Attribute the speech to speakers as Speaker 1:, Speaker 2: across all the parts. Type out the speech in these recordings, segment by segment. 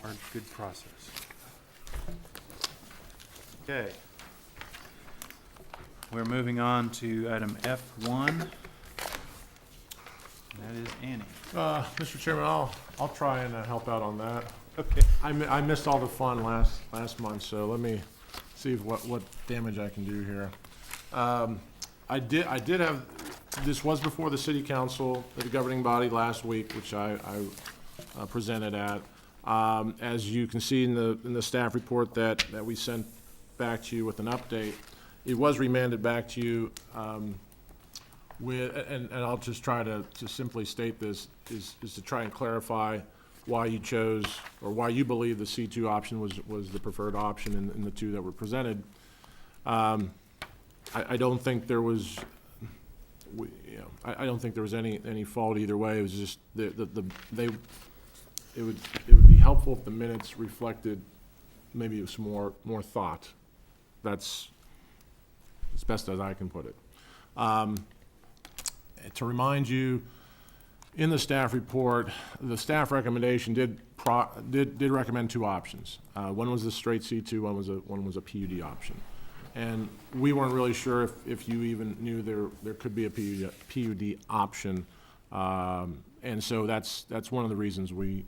Speaker 1: our good process. Okay. We're moving on to item F1. And that is Annie.
Speaker 2: Mr. Chairman, I'll try and help out on that.
Speaker 1: Okay.
Speaker 2: I missed all the fun last month, so let me see what damage I can do here. I did have, this was before the city council, the governing body last week, which I presented at. As you can see in the staff report that we sent back to you with an update, it was remanded back to you with, and I'll just try to simply state this, is to try and clarify why you chose, or why you believe the C2 option was the preferred option in the two that were presented. I don't think there was, I don't think there was any fault either way. It was just it would be helpful if the minutes reflected maybe some more thought. That's as best as I can put it. To remind you, in the staff report, the staff recommendation did recommend two options. One was the straight C2, one was a PUD option. And we weren't really sure if you even knew there could be a PUD option. And so that's one of the reasons we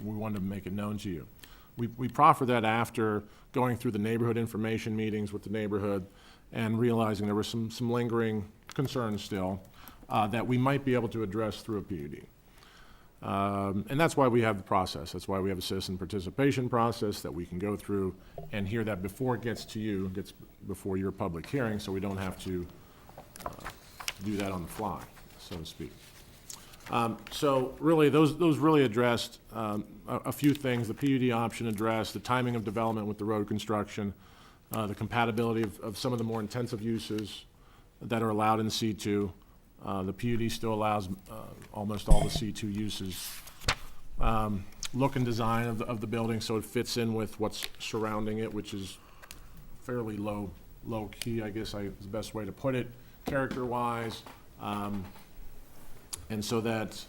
Speaker 2: wanted to make it known to you. We proffered that after going through the neighborhood information meetings with the neighborhood and realizing there were some lingering concerns still that we might be able to address through a PUD. And that's why we have the process. That's why we have a citizen participation process that we can go through and hear that before it gets to you, gets before your public hearing, so we don't have to do that on the fly, so to speak. So really, those really addressed a few things. The PUD option addressed the timing of development with the road construction, the compatibility of some of the more intensive uses that are allowed in C2. The PUD still allows almost all the C2 uses. Look and design of the building so it fits in with what's surrounding it, which is fairly low key, I guess is the best way to put it, character-wise. And so that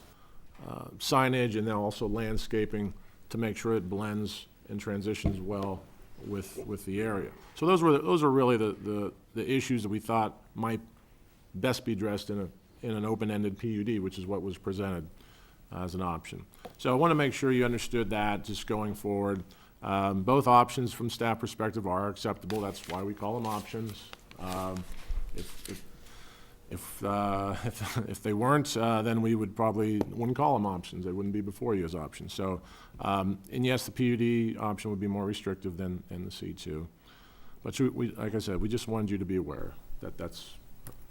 Speaker 2: signage and then also landscaping to make sure it blends and transitions well with the area. So those are really the issues that we thought might best be addressed in an open-ended PUD, which is what was presented as an option. So I want to make sure you understood that just going forward. Both options from staff perspective are acceptable. That's why we call them options. If they weren't, then we wouldn't call them options. They wouldn't be before you as options. So, and yes, the PUD option would be more restrictive than the C2. But like I said, we just wanted you to be aware that that's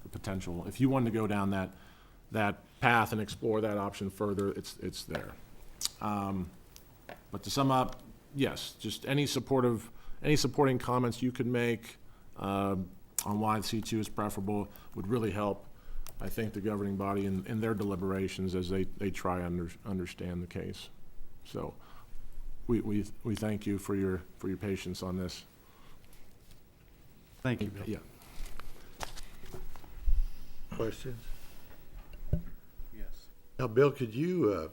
Speaker 2: the potential. If you wanted to go down that path and explore that option further, it's there. But to sum up, yes, just any supporting comments you could make on why C2 is preferable would really help, I think, the governing body in their deliberations as they try and understand the case. So we thank you for your patience on this.
Speaker 1: Thank you, Bill.
Speaker 2: Yeah.
Speaker 3: Questions?
Speaker 1: Yes.
Speaker 3: Now, Bill, could you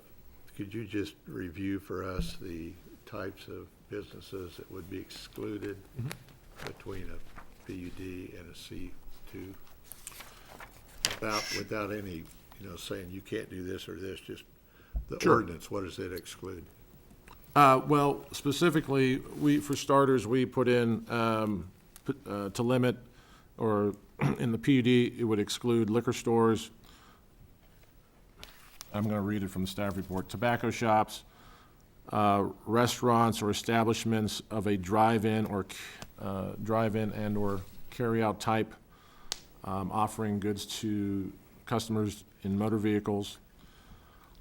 Speaker 3: just review for us the types of businesses that would be excluded between a PUD and a C2? Without any, saying you can't do this or this, just the
Speaker 2: Sure.
Speaker 3: ordinance, what does it exclude?
Speaker 2: Well, specifically, for starters, we put in to limit, or in the PUD, it would exclude liquor stores. I'm going to read it from the staff report. Tobacco shops, restaurants or establishments of a drive-in and or carry-out type, offering goods to customers in motor vehicles,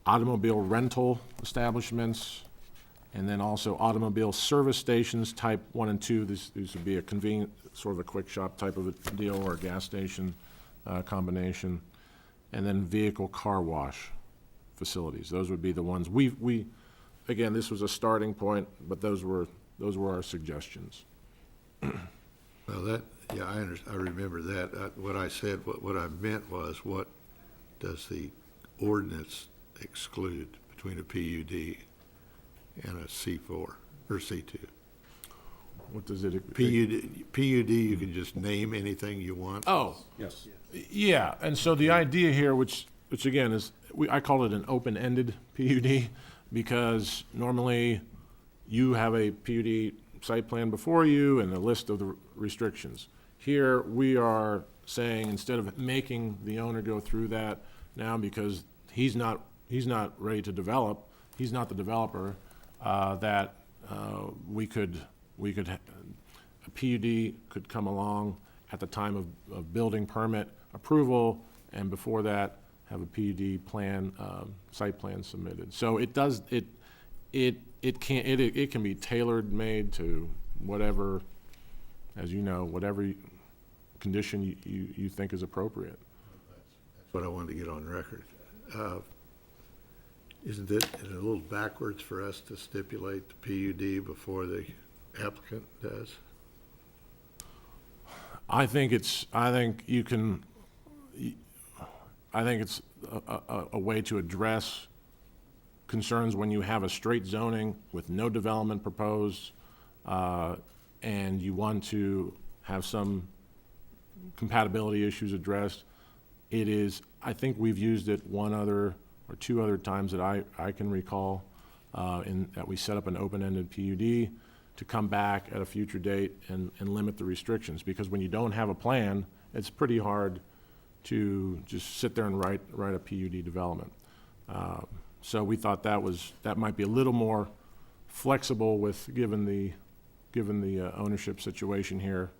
Speaker 2: automobile rental establishments, and then also automobile service stations type 1 and 2. These would be a convenient, sort of a quick shop type of a deal, or a gas station combination. And then vehicle car wash facilities. Those would be the ones we again, this was a starting point, but those were our suggestions.
Speaker 3: Well, I remember that. What I said, what I meant was, what does the ordinance exclude between a PUD and a C4 or C2.
Speaker 2: What does it?
Speaker 3: PUD, you can just name anything you want.
Speaker 2: Oh,
Speaker 4: Yes.
Speaker 2: yeah, and so the idea here, which again is, I call it an open-ended PUD, because normally you have a PUD site plan before you and a list of the restrictions. Here, we are saying, instead of making the owner go through that now, because he's not ready to develop, he's not the developer, that a PUD could come along at the time of building permit approval, and before that, have a PUD plan, site plan submitted. So it does, it can be tailored made to whatever, as you know, whatever condition you think is appropriate.
Speaker 3: That's what I wanted to get on record. Isn't it a little backwards for us to stipulate the PUD before the applicant does?
Speaker 2: I think it's a way to address concerns when you have a straight zoning with no development proposed, and you want to have some compatibility issues addressed. It is, I think we've used it one other or two other times that I can recall, that we set up an open-ended PUD to come back at a future date and limit the restrictions. Because when you don't have a plan, it's pretty hard to just sit there and write a PUD development. So we thought that might be a little more flexible given the ownership situation here,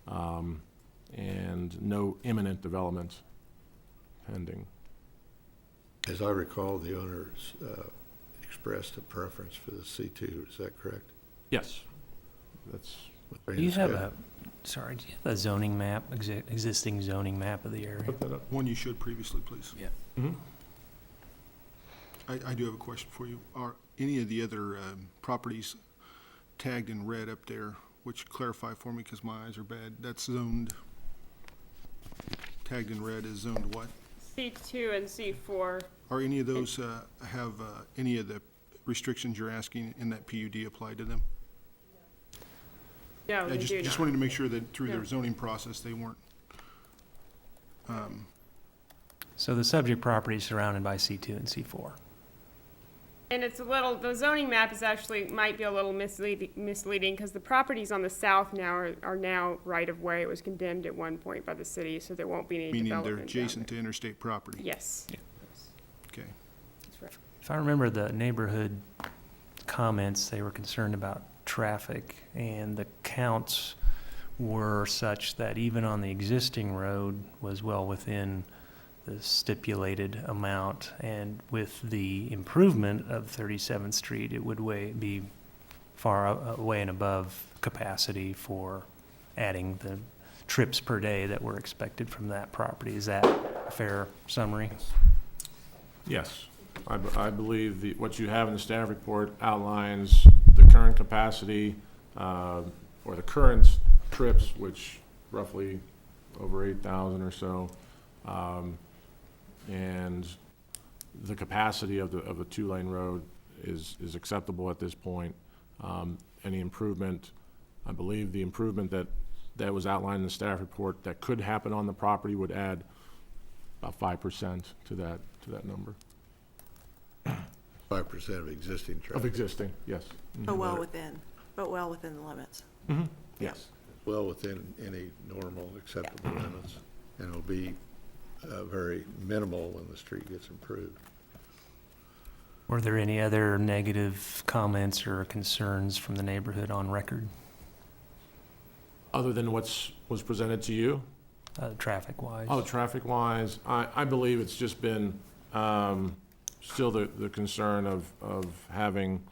Speaker 2: and no imminent development pending.
Speaker 3: As I recall, the owners expressed a preference for the C2, is that correct?
Speaker 2: Yes, that's,
Speaker 5: Do you have a zoning map, existing zoning map of the area?
Speaker 2: put that up.
Speaker 6: One you showed previously, please.
Speaker 5: Yeah.
Speaker 2: Mhm.
Speaker 6: I do have a question for you. Are any of the other properties tagged in red up there, which clarify for me because my eyes are bad, that's zoned, tagged in red is zoned what?
Speaker 7: C2 and C4.
Speaker 6: Are any of those have any of the restrictions you're asking in that PUD applied to them?
Speaker 7: No,
Speaker 6: I
Speaker 7: they do
Speaker 6: just
Speaker 7: not.
Speaker 6: wanted to make sure that through
Speaker 7: No.
Speaker 6: their zoning process, they weren't.
Speaker 5: So the subject property is surrounded by C2 and C4.
Speaker 7: And it's the zoning map is actually, might be a little misleading because the properties on the south now are now right-of-way. It was condemned at one point by the city, so there won't be any
Speaker 6: Meaning
Speaker 7: development
Speaker 6: they're
Speaker 7: down
Speaker 6: adjacent
Speaker 7: there.
Speaker 6: to interstate property?
Speaker 7: Yes.
Speaker 6: Okay.
Speaker 7: That's right.
Speaker 5: If I remember the neighborhood comments, they were concerned about traffic, and the counts were such that even on the existing road was well within the stipulated amount, and with the improvement of 37th Street, it would be far away and above capacity for adding the trips per day that were expected from that property. Is that a fair summary?
Speaker 2: Yes, I believe what you have in the staff report outlines the current capacity, or the current trips, which roughly over 8,000 or so, and the capacity of the two-lane road is acceptable at this point. Any improvement, I believe the improvement that was outlined in the staff report that could happen on the property would add about 5% to that number.
Speaker 3: 5% of existing
Speaker 2: Of
Speaker 3: traffic.
Speaker 2: existing, yes.
Speaker 8: But well within the limits.
Speaker 2: Yes.
Speaker 3: Well within any normal acceptable limits, and it'll be very minimal when the street gets improved.
Speaker 5: Were there any other negative comments or concerns from the neighborhood on record,
Speaker 2: Other than was presented to you?
Speaker 5: traffic-wise?
Speaker 2: Oh, traffic-wise, I believe it's just been still the concern of having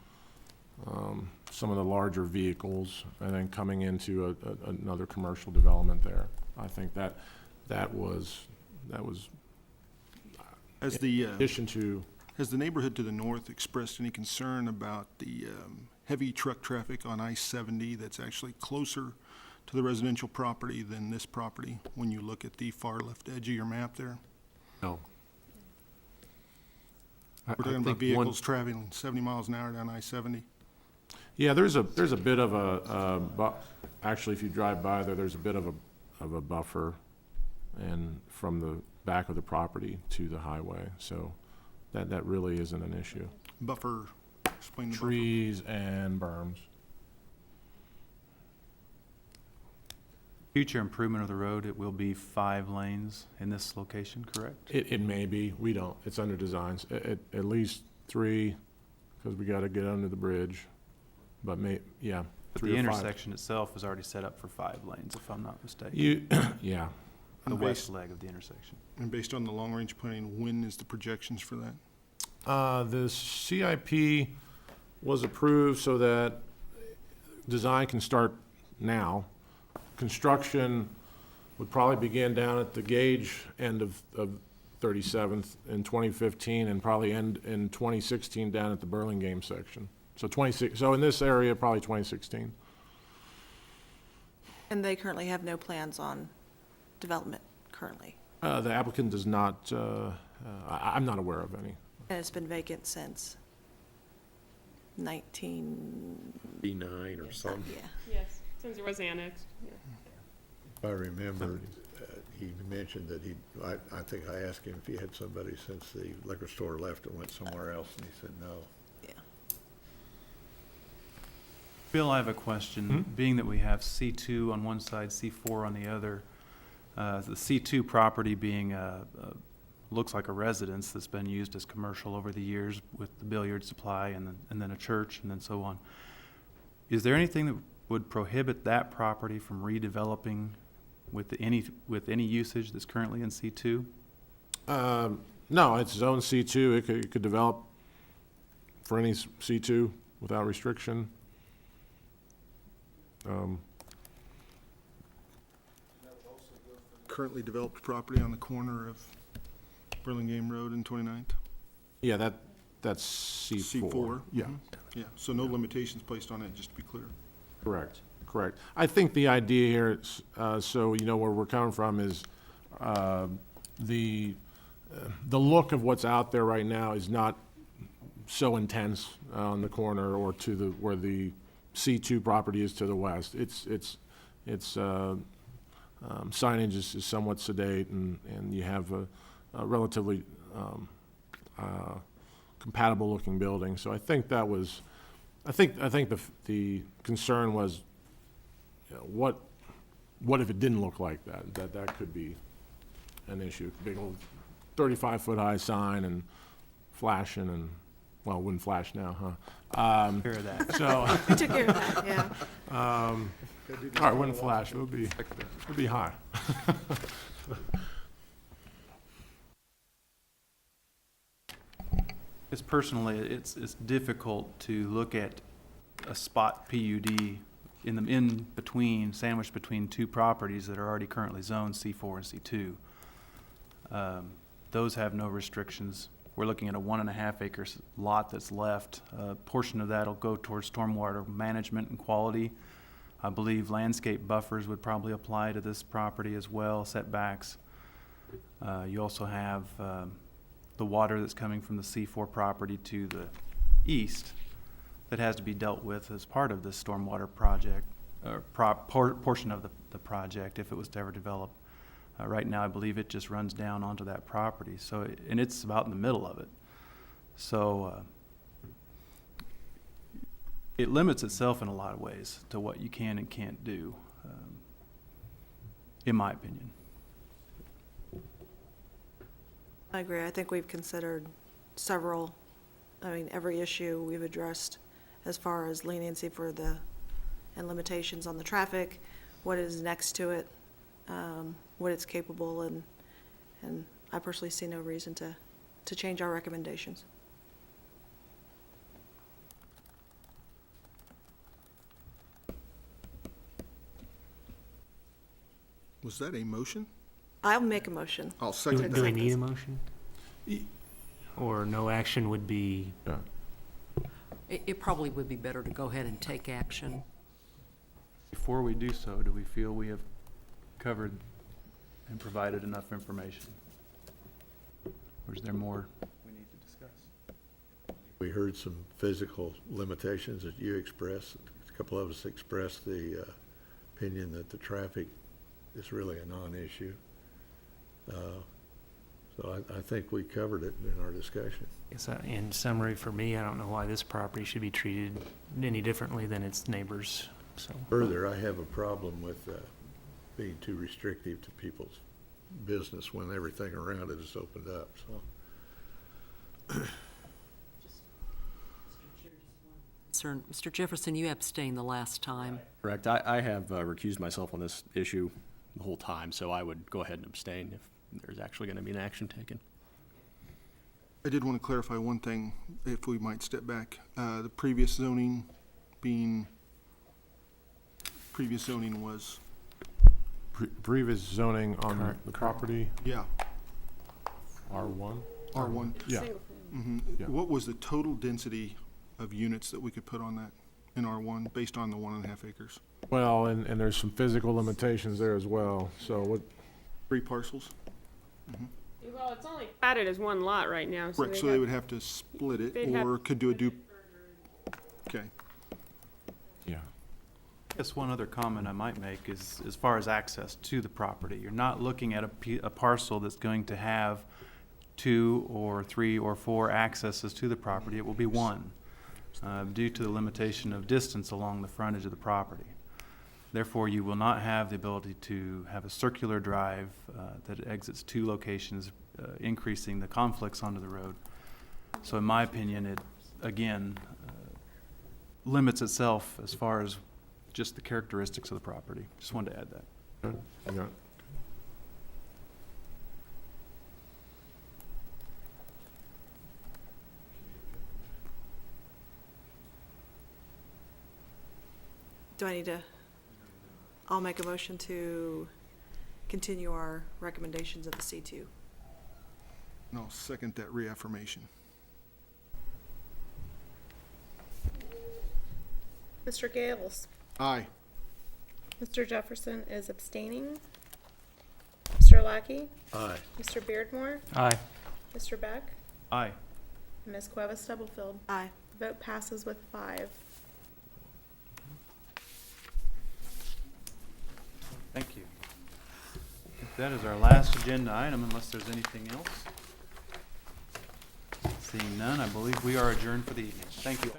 Speaker 2: some of the larger vehicles and then coming into another commercial development there. I think that was
Speaker 6: Has the,
Speaker 2: in addition to,
Speaker 6: has the neighborhood to the north expressed any concern about the heavy truck traffic on I-70 that's actually closer to the residential property than this property when you look at the far left edge of your map there?
Speaker 2: no.
Speaker 6: We're talking about vehicles traveling 70 miles an hour down I-70.
Speaker 2: Yeah, there's a bit of actually, if you drive by there, there's a bit of a buffer and from the back of the property to the highway, so that really isn't an issue.
Speaker 6: Buffer, explain the buffer.
Speaker 2: Trees and berms.
Speaker 1: Future improvement of the road, it will be 5 lanes in this location, correct?
Speaker 2: It may be, we don't, it's under designs, at least 3, because we gotta get under the bridge, but yeah.
Speaker 1: But
Speaker 2: 3
Speaker 1: the
Speaker 2: or 5.
Speaker 1: intersection itself is already set up for 5 lanes, if I'm not mistaken.
Speaker 2: Yeah,
Speaker 1: The
Speaker 6: And
Speaker 1: west
Speaker 6: based,
Speaker 1: leg of the intersection.
Speaker 6: and based on the long-range planning, when is the projections for that?
Speaker 2: the CIP was approved so that design can start now. Construction would probably begin down at the Gage end of 37th in 2015 and probably end in 2016 down at the Burlingame section. So in this area, probably 2016.
Speaker 8: And they currently have no plans on development currently.
Speaker 2: The applicant does not, I'm not aware of any.
Speaker 8: And it's been vacant since 19,
Speaker 3: B9 or something.
Speaker 8: yeah.
Speaker 7: Yes, since it was annexed, yeah.
Speaker 3: If I remember, he mentioned that I think I asked him if he had somebody since the liquor store left and went somewhere else, and he said no.
Speaker 1: Bill, I have a question. Being that we have C2 on one side, C4 on the other, the C2 property being looks like a residence that's been used as commercial over the years with the billiard supply and then a church and then so on. Is there anything that would prohibit that property from redeveloping with any usage that's currently in C2?
Speaker 2: No, it's zone C2. It could develop for any C2 without restriction.
Speaker 6: Currently developed property on the corner of Burlingame Road and 29th?
Speaker 2: Yeah, that's C4.
Speaker 6: C4?
Speaker 2: Yeah,
Speaker 6: Mhm. Yeah, so no limitations placed on it, just to be clear.
Speaker 2: correct. I think the idea here, is, so you know where we're coming from, is the look of what's out there right now is not so intense on the corner or to the where the C2 property is to the west. It's signage is somewhat sedate, and you have a relatively compatible-looking building. So I think that was, I think the concern was, you know, what if it didn't look like that? That could be an issue. Big old 35-foot high sign and flashing and, well, it wouldn't flash now, huh?
Speaker 1: Care of that.
Speaker 2: So,
Speaker 8: We took care of that, yeah.
Speaker 2: all right, wouldn't flash, it would be high.
Speaker 1: It's personally, it's difficult to look at a spot PUD in between, sandwiched between 2 properties that are already currently zoned C4 and C2. Those have no restrictions. We're looking at a 1.5 acre lot that's left. A portion of that will go towards stormwater management and quality. I believe landscape buffers would probably apply to this property as well, setbacks. You also have the water that's coming from the C4 property to the east that has to be dealt with as part of this stormwater project, or portion of the project if it was to ever develop. Right now, I believe it just runs down onto that property, so, and it's about in the middle of it. So it limits itself in a lot of ways to what you can and can't do, in my opinion.
Speaker 8: I agree. I think we've considered every issue we've addressed as far as leniency for and limitations on the traffic, what is next to it, what it's capable, and I personally see no reason to change our recommendations.
Speaker 6: Was that a motion?
Speaker 8: I'll make a motion.
Speaker 6: I'll
Speaker 5: Do
Speaker 6: second
Speaker 5: do
Speaker 6: that.
Speaker 5: we need a motion? Or no action would be,
Speaker 2: Yeah.
Speaker 4: It probably would be better to go ahead and take action.
Speaker 1: Before we do so, do we feel we have covered and provided enough information? Or is there more we need to discuss?
Speaker 3: We heard some physical limitations that you expressed. A couple of us expressed the opinion that the traffic is really a non-issue. So I think we covered it in our discussion.
Speaker 5: Yes, in summary, for me, I don't know why this property should be treated any differently than its neighbors, so.
Speaker 3: Further, I have a problem with being too restrictive to people's business when everything around it is opened up, so.
Speaker 4: Sir, Mr. Jefferson, you abstained the last time.
Speaker 9: Correct. I have recused myself on this issue the whole time, so I would go ahead and abstain if there's actually going to be an action taken.
Speaker 6: I did want to clarify one thing, if we might step back. The previous zoning was,
Speaker 2: Previous zoning on
Speaker 5: Current-
Speaker 2: the property,
Speaker 6: yeah,
Speaker 2: R1?
Speaker 6: R1.
Speaker 2: Yeah.
Speaker 7: Single family.
Speaker 2: Yeah.
Speaker 6: What was the total density of units that we could put on that in R1, based on the 1.5 acres?
Speaker 2: Well, and there's some physical limitations there as well, so what,
Speaker 6: 3 parcels?
Speaker 7: Well, it's only added as one lot right now, so
Speaker 6: Right,
Speaker 7: they'd
Speaker 6: so they
Speaker 7: have-
Speaker 6: would have to split it,
Speaker 7: they'd have-
Speaker 6: or could do a okay.
Speaker 2: yeah.
Speaker 1: I guess one other comment I might make is, as far as access to the property, you're not looking at a parcel that's going to have 2 or 3 or 4 accesses to the property. It will be one, due to the limitation of distance along the frontage of the property. Therefore, you will not have the ability to have a circular drive that exits 2 locations, increasing the conflicts onto the road. So in my opinion, it, again, limits itself as far as just the characteristics of the property. Just wanted to add that.
Speaker 2: Good. You got it?
Speaker 8: Do I need to, I'll make a motion to continue our recommendations of the C2.
Speaker 6: And I'll second that reaffirmation.
Speaker 10: Mr. Gales.
Speaker 6: Aye.
Speaker 10: Mr. Jefferson is abstaining. Mr. Lackey.
Speaker 3: Aye.
Speaker 10: Mr. Beardmore.
Speaker 5: Aye.
Speaker 10: Mr. Beck.
Speaker 1: Aye.
Speaker 10: And Ms. Cuevas Stubblefield.
Speaker 8: Aye.
Speaker 10: Vote passes with 5.
Speaker 1: Thank you. I think that is our last agenda item, unless there's anything else. Seeing none, I believe we are adjourned for the evening. Thank you.